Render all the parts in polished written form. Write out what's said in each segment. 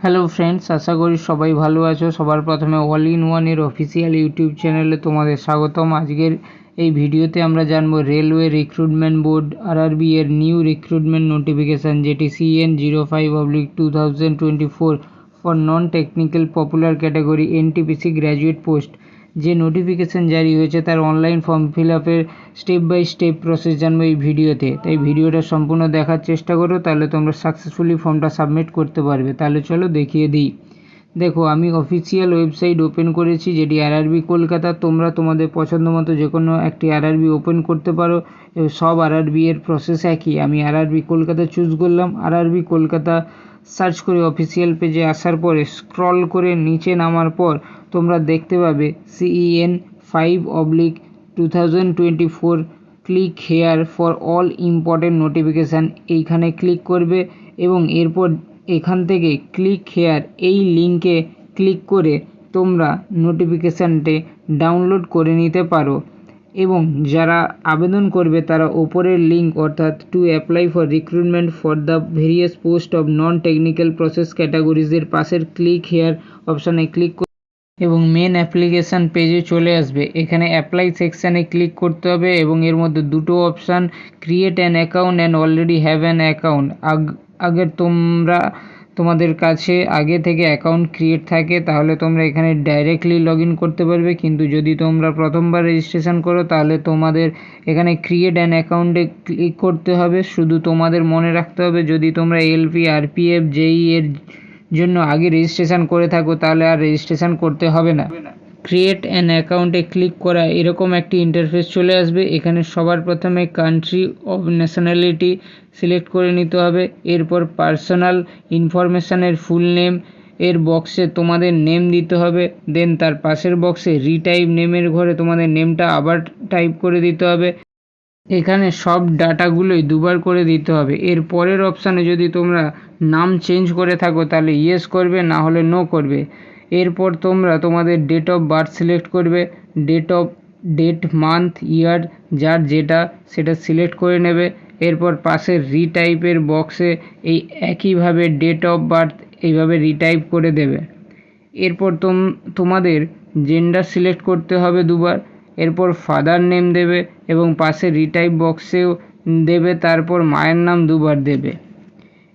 Hello friends, আশা করি সবাই ভালো আছো। সবার প্রথমে অল ইন ওয়ানের অফিসিয়াল ইউটিউব চ্যানেলে তোমাদের স্বাগতম। আজকের এই ভিডিওতে আমরা জানবো রেলওয়ে রিক্রুটমেন্ট বোর্ড আরআরবি এর নিউ রিক্রুটমেন্ট নোটিফিকেশান, যেটি CN05/2024 for non technical popular category NTPC graduate post যে নোটিফিকেশান জারি হয়েছে তার অনলাইন ফর্ম ফিল আপের স্টেপ বাই স্টেপ প্রসেস জানবো এই ভিডিওতে। তাই ভিডিওটা সম্পূর্ণ দেখার চেষ্টা করো, তাহলে তোমরা সাকসেসফুলি ফর্মটা সাবমিট করতে পারবে। তাহলে চলো দেখিয়ে দিই। দেখো, আমি অফিসিয়াল ওয়েবসাইট ওপেন করেছি, যেটি আরআরবি কলকাতা। তোমরা তোমাদের পছন্দ মতো যে কোনো একটি আরআরবি ওপেন করতে পারো। সব আরআরবি এর প্রসেস একই। আমি আরআরবি কলকাতা চুজ করলাম। আরআরবি কলকাতা সার্চ করে অফিসিয়াল পেজে আসার পরে স্ক্রল করে নিচে নামার পর তোমরা দেখতে পাবে CN5/2024 click here for all important notification. এইখানে ক্লিক করবে এবং এরপর এখান থেকে ক্লিক হেয়ার এই লিঙ্কে ক্লিক করে তোমরা নোটিফিকেশানটি ডাউনলোড করে নিতে পারো। এবং যারা আবেদন করবে তারা ওপরের লিঙ্ক অর্থাৎ to apply for recruitment for the various post of non technical process ক্যাটাগরিজের পাশের ক্লিক হেয়ার অপশানে ক্লিক এবং মেন অ্যাপ্লিকেশান পেজে চলে আসবে। এখানে অ্যাপ্লাই সেকশানে ক্লিক করতে হবে এবং এর মধ্যে দুটো option, create an account and already have an account. তোমাদের কাছে আগে থেকে অ্যাকাউন্ট ক্রিয়েট থাকে তাহলে তোমরা এখানে ডাইরেক্টলি লগ ইন করতে পারবে, কিন্তু যদি তোমরা প্রথমবার রেজিস্ট্রেশন করো তাহলে তোমাদের এখানে ক্রিয়েট অ্যান অ্যাকাউন্টে ক্লিক করতে হবে। শুধু তোমাদের মনে রাখতে হবে, যদি তোমরা এলপি, আরপিএফ, জেই এর জন্য আগে রেজিস্ট্রেশন করে থাকো তাহলে আর রেজিস্ট্রেশন করতে হবে না। ক্রিয়েট অ্যান অ্যাকাউন্টে ক্লিক করা এরকম একটি ইন্টারফেস চলে আসবে। এখানে সবার প্রথমে কান্ট্রি অফ ন্যাশনালিটি সিলেক্ট করে নিতে হবে। এরপর পার্সোনাল ইনফরমেশানের ফুল নেম এর বক্সে তোমাদের নেম দিতে হবে। দেন তার পাশের বক্সে রিটাইপ নেমের ঘরে তোমাদের নেমটা আবার টাইপ করে দিতে হবে। এখানে সব ডাটাগুলোই দুবার করে দিতে হবে। এর পরের অপশানে যদি তোমরা নাম চেঞ্জ করে থাকো তাহলে ইয়েস করবে, না হলে নো করবে। এরপর তোমরা তোমাদের ডেট অফ বার্থ সিলেক্ট করবে। ডেট, মান্থ, ইয়ার যার যেটা সেটা সিলেক্ট করে নেবে। এরপর পাশের রিটাইপের বক্সে এই একইভাবে ডেট অফ বার্থ এইভাবে রিটাইপ করে দেবে। এরপর তোমাদের জেন্ডার সিলেক্ট করতে হবে দুবার। এরপর ফাদার নেম দেবে এবং পাশে রিটাইপ বক্সেও দেবে, তারপর মায়ের নাম দুবার দেবে।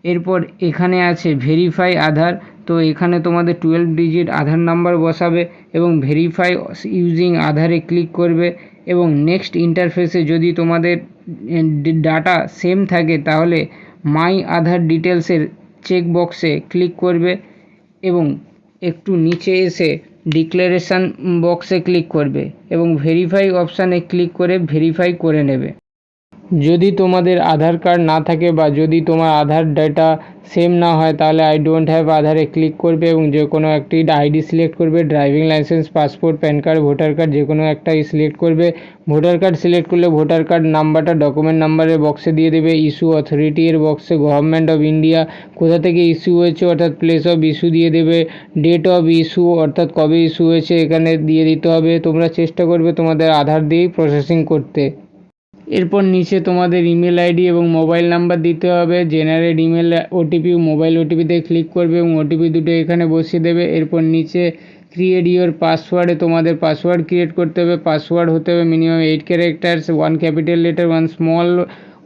এরপর এখানে আছে ভেরিফাই আধার, তো এখানে তোমাদের 12 ডিজিট আধার নাম্বার বসাবে এবং ভেরিফাই ইউজিং আধারে ক্লিক করবে এবং নেক্সট ইন্টারফেসে যদি তোমাদের ডাটা সেম থাকে তাহলে মাই আধার ডিটেলসের চেক বক্সে ক্লিক করবে এবং একটু নিচে এসে ডিক্লারেশান বক্সে ক্লিক করবে এবং ভেরিফাই অপশানে ক্লিক করে ভেরিফাই করে নেবে। যদি তোমাদের আধার কার্ড না থাকে বা যদি তোমার আধার ডেটা সেম না হয় তাহলে আই ডোন্ট হ্যাভ আধারে ক্লিক করবে এবং যে কোনো একটি আইডি সিলেক্ট করবে। Driving licence, passport, pan card, voter card যে কোনো একটাই সিলেক্ট করবে। ভোটার কার্ড সিলেক্ট করলে ভোটার কার্ড নাম্বারটা ডকুমেন্ট নাম্বারের বক্সে দিয়ে দেবে। ইস্যু অথরিটি এর বক্সে গভর্নমেন্ট অফ ইন্ডিয়া, কোথা থেকে ইস্যু হয়েছে অর্থাৎ প্লেস অফ ইস্যু দিয়ে দেবে। ডেট অফ ইস্যু অর্থাৎ কবে ইস্যু হয়েছে এখানে দিয়ে দিতে হবে। তোমরা চেষ্টা করবে তোমাদের আধার দিয়েই প্রসেসিং করতে। এরপর নিচে তোমাদের ইমেল আইডি এবং মোবাইল নাম্বার দিতে হবে। জেনারেট ইমেল ওটিপি, মোবাইল ওটিপিতে ক্লিক করবে এবং ওটিপি দুটো এখানে বসিয়ে দেবে। এরপর নিচে ক্রিয়েট ইওর পাসওয়ার্ডে তোমাদের পাসওয়ার্ড ক্রিয়েট করতে হবে। পাসওয়ার্ড হতে হবে minimum 8 characters, 1 capital letter, 1 small,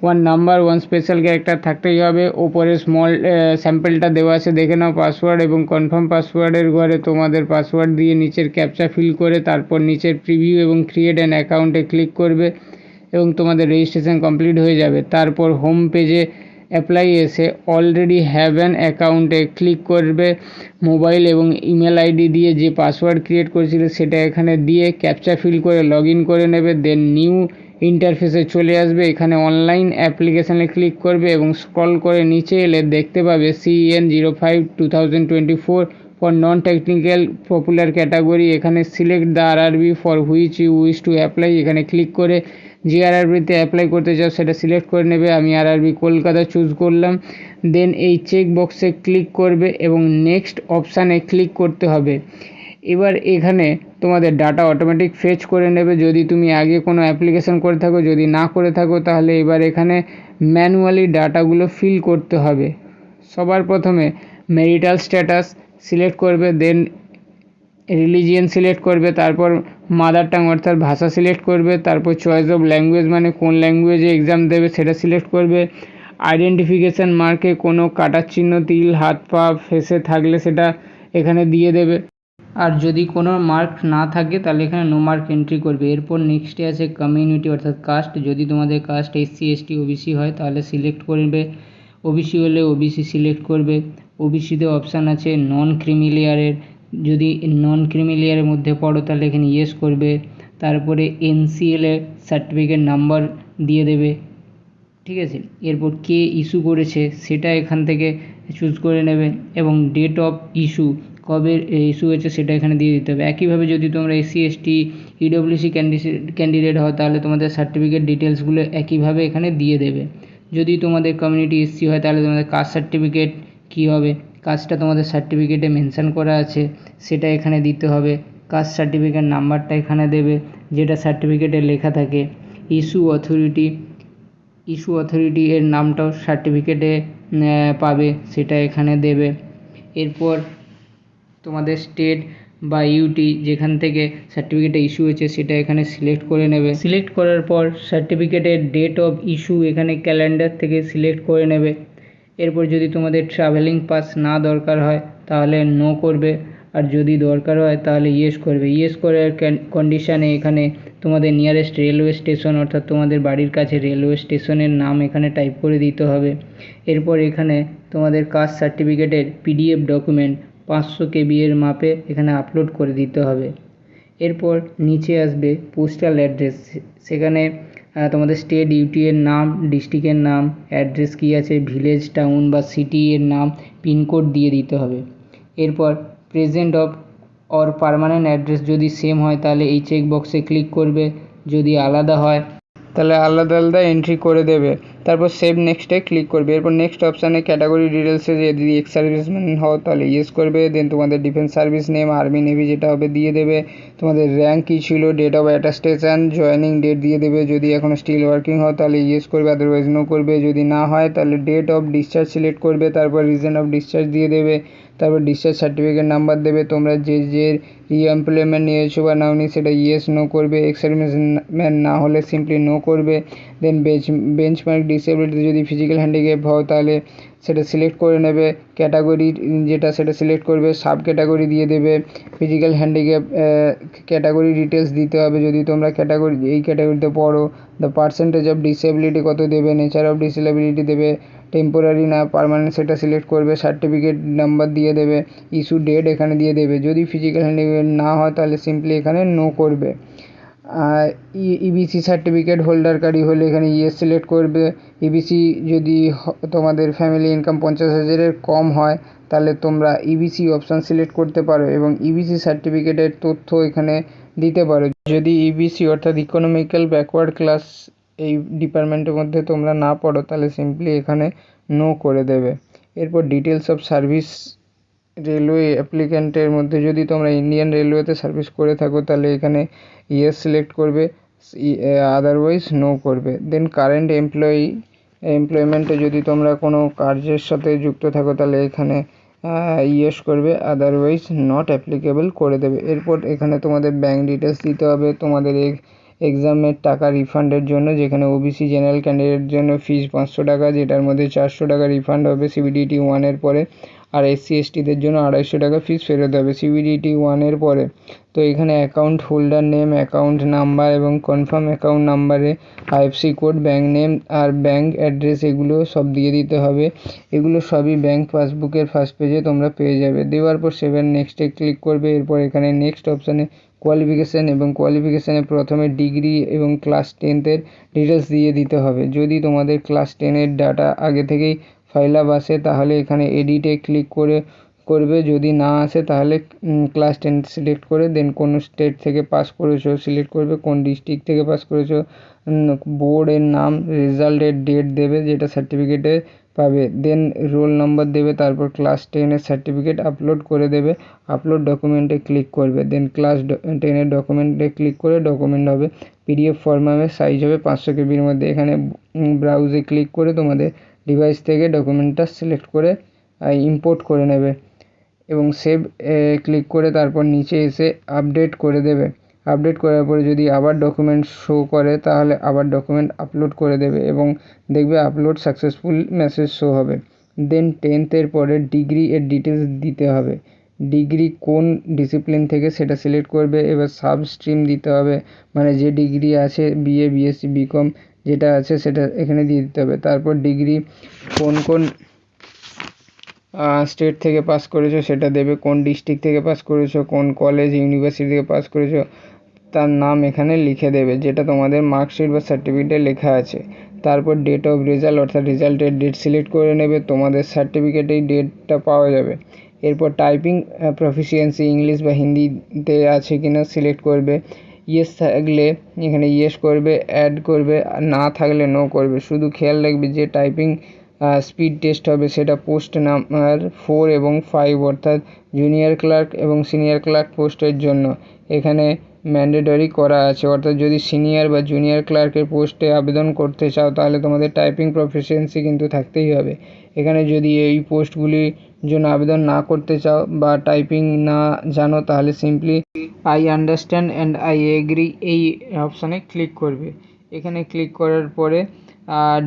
1 number, 1 special character থাকতেই হবে। ওপরে স্মল স্যাম্পেলটা দেওয়া আছে, দেখে নাও পাসওয়ার্ড এবং কনফার্ম পাসওয়ার্ডের ঘরে তোমাদের পাসওয়ার্ড দিয়ে নিচের ক্যাপচা ফিল করে তারপর নিচের প্রিভিউ এবং ক্রিয়েট অ্যান অ্যাকাউন্টে ক্লিক করবে এবং তোমাদের রেজিস্ট্রেশন কমপ্লিট হয়ে যাবে। তারপর হোম পেজে অ্যাপ্লাই এসে অলরেডি হ্যাভ অ্যান অ্যাকাউন্টে ক্লিক করবে। মোবাইল এবং ইমেল আইডি দিয়ে যে পাসওয়ার্ড ক্রিয়েট করেছিল সেটা এখানে দিয়ে ক্যাপচা ফিল করে লগ ইন করে নেবে। দেন নিউ ইন্টারফেসে চলে আসবে। এখানে অনলাইন অ্যাপ্লিকেশানে ক্লিক করবে এবং স্ক্রল করে নিচে এলে দেখতে পাবে CN05/2024 for non technical popular category. এখানে select the RRB for which you wish to apply, এখানে ক্লিক করে যে আরআরবিতে অ্যাপ্লাই করতে চাও সেটা সিলেক্ট করে নেবে। আমি আরআরবি কলকাতা চুজ করলাম। দেন এই চেক বক্সে ক্লিক করবে এবং নেক্সট অপশানে ক্লিক করতে হবে। এবার এখানে তোমাদের ডাটা অটোমেটিক ফেচ করে নেবে যদি তুমি আগে কোনো অ্যাপ্লিকেশান করে থাকো। যদি না করে থাকো তাহলে এবার এখানে ম্যানুয়ালি ডাটাগুলো ফিল করতে হবে। সবার প্রথমে ম্যারিটাল স্ট্যাটাস সিলেক্ট করবে, দেন রিলিজিয়ান সিলেক্ট করবে, তারপর মাদার টাং অর্থাৎ ভাষা সিলেক্ট করবে, তারপর চয়েস অফ ল্যাঙ্গুয়েজ মানে কোন ল্যাঙ্গুয়েজে এক্সাম দেবে সেটা সিলেক্ট করবে। আইডেন্টিফিকেশান মার্কে কোনো কাটার চিহ্ন, তিল, হাত পা ফেসে থাকলে সেটা এখানে দিয়ে দেবে, আর যদি কোনো মার্ক না থাকে তাহলে এখানে নো মার্ক এন্ট্রি করবে। এরপর নেক্সটে আছে কমিউনিটি অর্থাৎ কাস্ট, যদি তোমাদের কাস্ট এসসি এসটি ওবিসি হয় তাহলে সিলেক্ট করবে, ওবিসি হলে ওবিসি সিলেক্ট করবে। ওবিসিতে অপশান আছে নন ক্রিমিলিয়ারের, যদি নন ক্রিমিলিয়ারের মধ্যে পড়ো তাহলে এখানে ইয়েস করবে। তারপরে এনসিএল এর সার্টিফিকেট নাম্বার দিয়ে দেবে, ঠিক আছে। এরপর কে ইস্যু করেছে সেটা এখান থেকে চুজ করে নেবে, এবং ডেট অফ ইস্যু কবে ইস্যু হয়েছে সেটা এখানে দিয়ে দিতে হবে। একইভাবে যদি তোমরা এসসি এসটি ইডব্লিউসি ক্যান্ডিডেট হও তাহলে তোমাদের সার্টিফিকেট ডিটেলসগুলো একইভাবে এখানে দিয়ে দেবে। যদি তোমাদের কমিউনিটি এসসি হয় তাহলে তোমাদের কাস্ট সার্টিফিকেট কী হবে, কাস্টটা তোমাদের সার্টিফিকেটে মেনশান করা আছে সেটা এখানে দিতে হবে। কাস্ট সার্টিফিকেট নাম্বারটা এখানে দেবে যেটা সার্টিফিকেটে লেখা থাকে। ইস্যু অথরিটি এর নামটাও সার্টিফিকেটে পাবে, সেটা এখানে দেবে। এরপর তোমাদের স্টেট বা ইউটি যেখান থেকে সার্টিফিকেটটা ইস্যু হয়েছে সেটা এখানে সিলেক্ট করে নেবে। সিলেক্ট করার পর সার্টিফিকেটের ডেট অফ ইস্যু এখানে ক্যালেন্ডার থেকে সিলেক্ট করে নেবে। এরপর যদি তোমাদের ট্রাভেলিং পাস না দরকার হয় তাহলে নো করবে, আর যদি দরকার হয় তাহলে ইয়েস করবে। ইয়েস করার কন্ডিশানে এখানে তোমাদের নিয়ারেস্ট রেলওয়ে স্টেশন অর্থাৎ তোমাদের বাড়ির কাছে রেলওয়ে স্টেশনের নাম এখানে টাইপ করে দিতে হবে। এরপর এখানে তোমাদের কাস্ট সার্টিফিকেটের পিডিএফ ডকুমেন্ট 500 KB এর মাপে এখানে আপলোড করে দিতে হবে। এরপর নিচে আসবে পোস্টাল অ্যাড্রেস, সেখানে তোমাদের স্টেট ইউটি এর নাম, ডিস্ট্রিক্টের নাম, অ্যাড্রেস কী আছে, ভিলেজ টাউন বা সিটি এর নাম, পিনকোড দিয়ে দিতে হবে। এরপর present of or permanent address যদি সেম হয় তাহলে এই চেক বক্সে ক্লিক করবে, যদি আলাদা হয় তাহলে আলাদা আলাদা এন্ট্রি করে দেবে। তারপর সেভ নেক্সটে ক্লিক করবে। এরপর নেক্সট অপশানে ক্যাটাগরি ডিটেলসে যদি এক্স সার্ভিসম্যান হও তাহলে ইয়েস করবে, দেন তোমাদের defence service name, army navy যেটা হবে দিয়ে দেবে, তোমাদের র্যাঙ্ক কী ছিল, date of attestation, joining date দিয়ে দেবে, যদি এখনও স্টিল ওয়ার্কিং হও তাহলে ইয়েস করবে, আদারওয়াইজ নো করবে, যদি না হয় তাহলে ডেট অফ ডিসচার্জ সিলেক্ট করবে, তারপর রিজন অফ ডিসচার্জ দিয়ে দেবে, তারপর ডিসচার্জ সার্টিফিকেট নাম্বার দেবে, তোমরা যে রিএমপ্লয়মেন্ট নিয়েছো বা নাওনি সেটা ইয়েস নো করবে, এক্স সার্ভিসম্যান না হলে সিম্পলি নো করবে। দেন বেঞ্চমার্ক ডিসেবিলিটি যদি ফিজিক্যাল হ্যান্ডিক্যাপ হও তাহলে সেটা সিলেক্ট করে নেবে, ক্যাটাগরি যেটা সেটা সিলেক্ট করবে, সাব ক্যাটাগরি দিয়ে দেবে, ফিজিক্যাল হ্যান্ডিক্যাপ ক্যাটাগরি ডিটেলস দিতে হবে যদি তোমরা ক্যাটাগরি এই ক্যাটাগরিতে পড়ো, দ্য পার্সেন্টেজ অফ ডিসেবিলিটি কত দেবে, নেচার অফ ডিসেবিলিটি দেবে, টেম্পোরারি না পার্মানেন্ট সেটা সিলেক্ট করবে, সার্টিফিকেট নাম্বার দিয়ে দেবে, ইস্যু ডেট এখানে দিয়ে দেবে। যদি ফিজিক্যাল হ্যান্ডিক্যাপ না হয় তাহলে সিম্পলি এখানে নো করবে। ইবিসি সার্টিফিকেট হোল্ডারকারী হলে এখানে ইয়েস সিলেক্ট করবে। ইবিসি যদি তোমাদের ফ্যামিলি ইনকাম 50,000-এর কম হয় তাহলে তোমরা ইবিসি অপশান সিলেক্ট করতে পারো এবং ইবিসি সার্টিফিকেটের তথ্য এখানে দিতে পারো। যদি ইবিসি অর্থাৎ ইকোনমিক্যাল ব্যাকওয়ার্ড ক্লাস এই ডিপার্টমেন্টের মধ্যে তোমরা না পড়ো তাহলে সিম্পলি এখানে নো করে দেবে। এরপর ডিটেলস অফ সার্ভিস, রেলওয়ে অ্যাপ্লিক্যান্টের মধ্যে যদি তোমরা ইন্ডিয়ান রেলওয়েতে সার্ভিস করে থাকো তাহলে এখানে ইয়েস সিলেক্ট করবে, আদারওয়াইজ নো করবে। দেন কারেন্ট এমপ্লয়মেন্টে যদি তোমরা কোনো কার্যের সাথে যুক্ত থাকো তাহলে এখানে ইয়েস করবে, আদারওয়াইজ নট অ্যাপ্লিকেবল করে দেবে। এরপর এখানে তোমাদের ব্যাঙ্ক ডিটেলস দিতে হবে তোমাদের এক্সামের টাকা রিফান্ডের জন্য, যেখানে ওবিসি জেনারেল ক্যান্ডিডেটের জন্য ফিস 500 টাকা, যেটার মধ্যে 400 টাকা রিফান্ড হবে সিবিডিটি 1-এর পরে, আর এসসি এসটিদের জন্য 250 টাকা ফিস ফেরত হবে সিবিডিটি 1-এর পরে। তো এখানে account holder name, account number এবং কনফার্ম অ্যাকাউন্ট নাম্বারে আইএফসি কোড, ব্যাঙ্ক নেম আর ব্যাঙ্ক অ্যাড্রেস এগুলো সব দিয়ে দিতে হবে। এগুলো সবই ব্যাঙ্ক পাসবুকের ফার্স্ট পেজে তোমরা পেয়ে যাবে। দেওয়ার পর সেভেন নেক্সটে ক্লিক করবে। এরপর এখানে নেক্সট অপশানে কোয়ালিফিকেশান এবং কোয়ালিফিকেশানে প্রথমে ডিগ্রি এবং ক্লাস 10th-এর ডিটেলস দিয়ে দিতে হবে। যদি তোমাদের ক্লাস 10-এর ডাটা আগে থেকেই ফাইল আপ আসে তাহলে এখানে এডিটে ক্লিক করবে, যদি না আসে তাহলে ক্লাস 10 সিলেক্ট করে দেন কোন স্টেট থেকে পাস করেছো সিলেক্ট করবে, কোন ডিস্ট্রিক্ট থেকে পাস করেছো, বোর্ডের নাম, রেজাল্টের ডেট দেবে যেটা সার্টিফিকেটে পাবে, দেন রোল নম্বর দেবে, তারপর ক্লাস 10-এর সার্টিফিকেট আপলোড করে দেবে, আপলোড ডকুমেন্টে ক্লিক করবে, দেন ক্লাস 10-এর ডকুমেন্টে ক্লিক করে ডকুমেন্ট হবে পিডিএফ ফরম্যাটে, সাইজ হবে 500 KB'র মধ্যে। এখানে ব্রাউজে ক্লিক করে তোমাদের ডিভাইস থেকে ডকুমেন্টটা সিলেক্ট করে ইম্পোর্ট করে নেবে এবং সেভ ক্লিক করে তারপর নিচে এসে আপডেট করে দেবে। আপডেট করার পরে যদি আবার ডকুমেন্ট শো করে তাহলে আবার ডকুমেন্ট আপলোড করে দেবে এবং দেখবে আপলোড সাকসেসফুল মেসেজ শো হবে। দেন 10th পরে ডিগ্রি এর ডিটেলস দিতে হবে। ডিগ্রি কোন ডিসিপ্লিন থেকে সেটা সিলেক্ট করবে। এবার সাব স্ট্রিম দিতে হবে, মানে যে ডিগ্রি আছে বিএ, বিএসসি, বিকম যেটা আছে সেটা এখানে দিয়ে দিতে হবে। তারপর ডিগ্রি কোন কোন স্টেট থেকে পাস করেছো সেটা দেবে, কোন ডিস্ট্রিক্ট থেকে পাস করেছো, কোন কলেজ ইউনিভার্সিটি থেকে পাস করেছো তার নাম এখানে লিখে দেবে, যেটা তোমাদের মার্কশিট বা সার্টিফিকেটে লেখা আছে। তারপর ডেট অফ রেজাল্ট অর্থাৎ রেজাল্টের ডেট সিলেক্ট করে নেবে, তোমাদের সার্টিফিকেটেই ডেটটা পাওয়া যাবে। এরপর টাইপিং প্রফিসিয়েন্সি ইংলিশ বা হিন্দিতে আছে কিনা সিলেক্ট করবে। ইয়েস থাকলে এখানে ইয়েস করবে, অ্যাড করবে, আর না থাকলে নো করবে। শুধু খেয়াল রাখবে যে টাইপিং স্পিড টেস্ট হবে সেটা পোস্ট নাম্বার 4 এবং 5 অর্থাৎ জুনিয়র ক্লার্ক এবং সিনিয়র ক্লার্ক পোস্টের জন্য এখানে ম্যান্ডেটরি করা আছে। অর্থাৎ যদি সিনিয়র বা জুনিয়র ক্লার্কের পোস্টে আবেদন করতে চাও তাহলে তোমাদের টাইপিং প্রফিসিয়েন্সি কিন্তু থাকতেই হবে। এখানে যদি এই পোস্টগুলির জন্য আবেদন না করতে চাও বা টাইপিং না জানো তাহলে simply I understand and I agree এই অপশানে ক্লিক করবে। এখানে ক্লিক করার পরে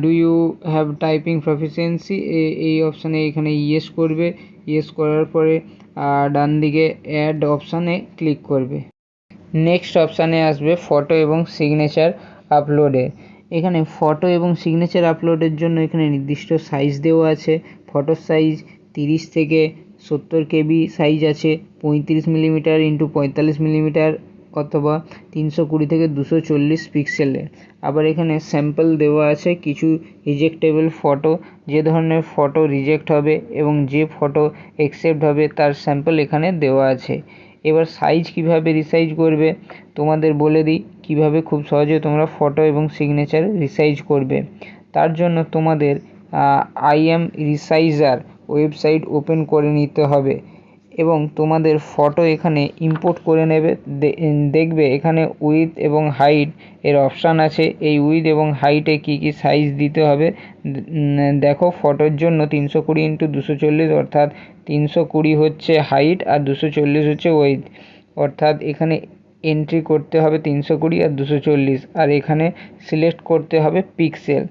do you have typing proficiency এই অপশানে এখানে ইয়েস করবে। ইয়েস করার পরে ডান দিকে অ্যাড অপশানে ক্লিক করবে। নেক্সট অপশানে আসবে ফটো এবং সিগনেচার আপলোডের। এখানে ফটো এবং সিগনেচার আপলোডের জন্য এখানে নির্দিষ্ট সাইজ দেওয়া আছে। ফটোর সাইজ 30 থেকে 70 কেবি সাইজ আছে, 35 মিলিমিটার ইন্টু 45 মিলিমিটার অথবা 320 থেকে 240 পিক্সেলের। আবার এখানে স্যাম্পল দেওয়া আছে কিছু রিজেক্টেবল ফটো, যে ধরনের ফটো রিজেক্ট হবে এবং যে ফটো অ্যাকসেপ্ট হবে তার স্যাম্পল এখানে দেওয়া আছে। এবার সাইজ কিভাবে রিসাইজ করবে তোমাদের বলে দিই, কিভাবে খুব সহজে তোমরা ফটো এবং সিগনেচার রিসাইজ করবে। তার জন্য তোমাদের আইএম রিসাইজার ওয়েবসাইট ওপেন করে নিতে হবে এবং তোমাদের ফটো এখানে ইম্পোর্ট করে নেবে। দেখবে এখানে উইথ এবং হাইট এর অপশান আছে। এই উইথ এবং হাইটে কী কী সাইজ দিতে হবে দেখো। ফটোর জন্য 320 ইন্টু 240 অর্থাৎ 320 হচ্ছে হাইট আর 240 হচ্ছে উইথ, অর্থাৎ এখানে এন্ট্রি করতে হবে 320 আর 240, আর এখানে সিলেক্ট করতে হবে পিক্সেল,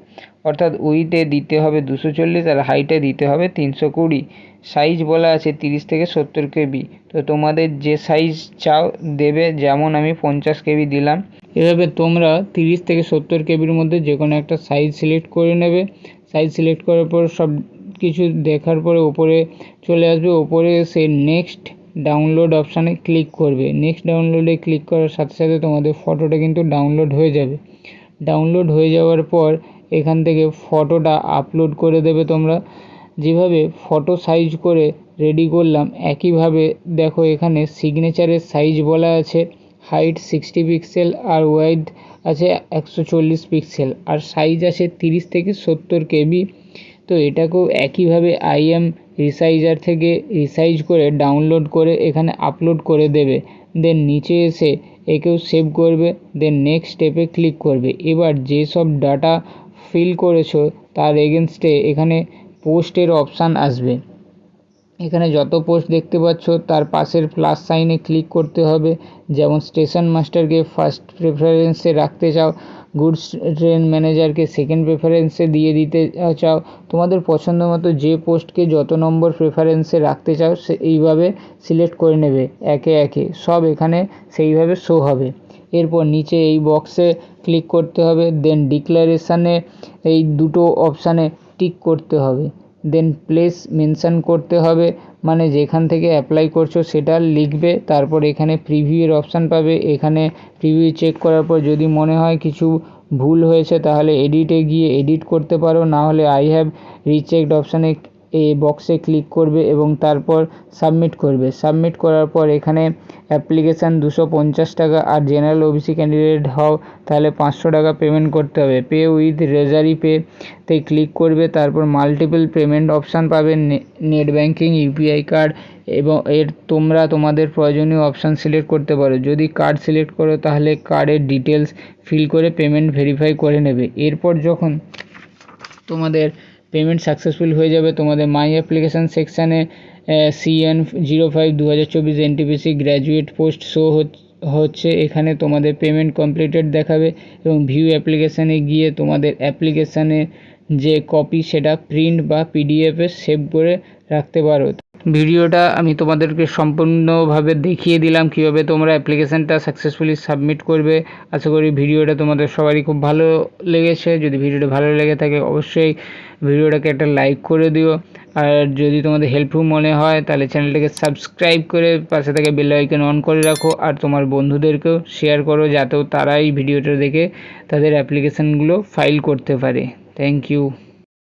অর্থাৎ উইথে দিতে হবে 240 আর হাইটে দিতে হবে 320। সাইজ বলা আছে 30 থেকে 70 কেবি, তো তোমাদের যে সাইজ চাও দেবে, যেমন আমি 50 কেবি দিলাম। এভাবে তোমরা 30 থেকে 70 কেবির মধ্যে যে কোনো একটা সাইজ সিলেক্ট করে নেবে। সাইজ সিলেক্ট করার পর সব কিছু দেখার পরে ওপরে চলে আসবে। ওপরে এসে নেক্সট ডাউনলোড অপশানে ক্লিক করবে। নেক্সট ডাউনলোডে ক্লিক করার সাথে সাথে তোমাদের ফটোটা কিন্তু ডাউনলোড হয়ে যাবে। ডাউনলোড হয়ে যাওয়ার পর এখান থেকে ফটোটা আপলোড করে দেবে তোমরা। যেভাবে ফটো সাইজ করে রেডি করলাম একইভাবে দেখো এখানে সিগনেচারের সাইজ বলা আছে হাইট 60 পিক্সেল আর ওয়াইড আছে 140 পিক্সেল আর সাইজ আছে 30 থেকে 70 কেবি। তো এটাকেও একইভাবে আইএম রিসাইজার থেকে রিসাইজ করে ডাউনলোড করে এখানে আপলোড করে দেবে। দেন নিচে এসে একেও সেভ করবে। দেন নেক্সট স্টেপে ক্লিক করবে। এবার যেসব ডাটা ফিল করেছো তার এগেনস্টে এখানে পোস্টের অপশান আসবে। এখানে যত পোস্ট দেখতে পাচ্ছ তার পাশের প্লাস সাইনে ক্লিক করতে হবে। যেমন স্টেশন মাস্টারকে ফার্স্ট প্রেফারেন্সে রাখতে চাও, গুডস ট্রেন ম্যানেজারকে সেকেন্ড প্রেফারেন্সে দিয়ে দিতে চাও, তোমাদের পছন্দ মতো যে পোস্টকে যত নম্বর প্রেফারেন্সে রাখতে চাও এইভাবে সিলেক্ট করে নেবে। একে একে সব এখানে সেইভাবে শো হবে। এরপর নিচে এই বক্সে ক্লিক করতে হবে। দেন ডিক্লারেশানে এই দুটো অপশানে টিক করতে হবে। দেন প্লেস মেনশান করতে হবে, মানে যেখান থেকে অ্যাপ্লাই করছো সেটা লিখবে। তারপর এখানে প্রিভিউয়ের অপশান পাবে। এখানে প্রিভিউ চেক করার পর যদি মনে হয় কিছু ভুল হয়েছে তাহলে এডিটে গিয়ে এডিট করতে পারো, না হলে আই হ্যাভ রিচেকড অপশানে এই বক্সে ক্লিক করবে এবং তারপর সাবমিট করবে। সাবমিট করার পর এখানে অ্যাপ্লিকেশান 250 টাকা আর জেনারেল ওবিসি ক্যান্ডিডেট হও তাহলে 500 টাকা পেমেন্ট করতে হবে। পে উইথ রেজারি পেতে ক্লিক করবে। তারপর মাল্টিপল পেমেন্ট অপশান পাবে, নেট ব্যাঙ্কিং, ইউপিআই কার্ড এবং তোমরা তোমাদের প্রয়োজনীয় অপশান সিলেক্ট করতে পারো। যদি কার্ড সিলেক্ট করো তাহলে কার্ডের ডিটেলস ফিল করে পেমেন্ট ভেরিফাই করে নেবে। এরপর যখন তোমাদের পেমেন্ট সাকসেসফুল হয়ে যাবে। তোমাদের মাই অ্যাপ্লিকেশান সেকশানে CN05/2024 NTPC graduate post show হচ্ছে। এখানে তোমাদের পেমেন্ট কমপ্লিটেড দেখাবে এবং ভিউ অ্যাপ্লিকেশানে গিয়ে তোমাদের অ্যাপ্লিকেশানে যে কপি সেটা প্রিন্ট বা পিডিএফে সেভ করে রাখতে পারো। ভিডিওটা আমি তোমাদেরকে সম্পূর্ণভাবে দেখিয়ে দিলাম কীভাবে তোমরা অ্যাপ্লিকেশানটা সাকসেসফুলি সাবমিট করবে। আশা করি ভিডিওটা তোমাদের সবারই খুব ভালো লেগেছে। যদি ভিডিওটা ভালো লেগে থাকে অবশ্যই ভিডিওটাকে একটা লাইক করে দিও, আর যদি তোমাদের হেল্পফুল মনে হয় তাহলে চ্যানেলটাকে সাবস্ক্রাইব করে পাশে থেকে বেল আইকন অন করে রাখো, আর তোমার বন্ধুদেরকেও শেয়ার করো যাতেও তারা এই ভিডিওটা দেখে তাদের অ্যাপ্লিকেশানগুলো ফাইল করতে পারে। Thank you.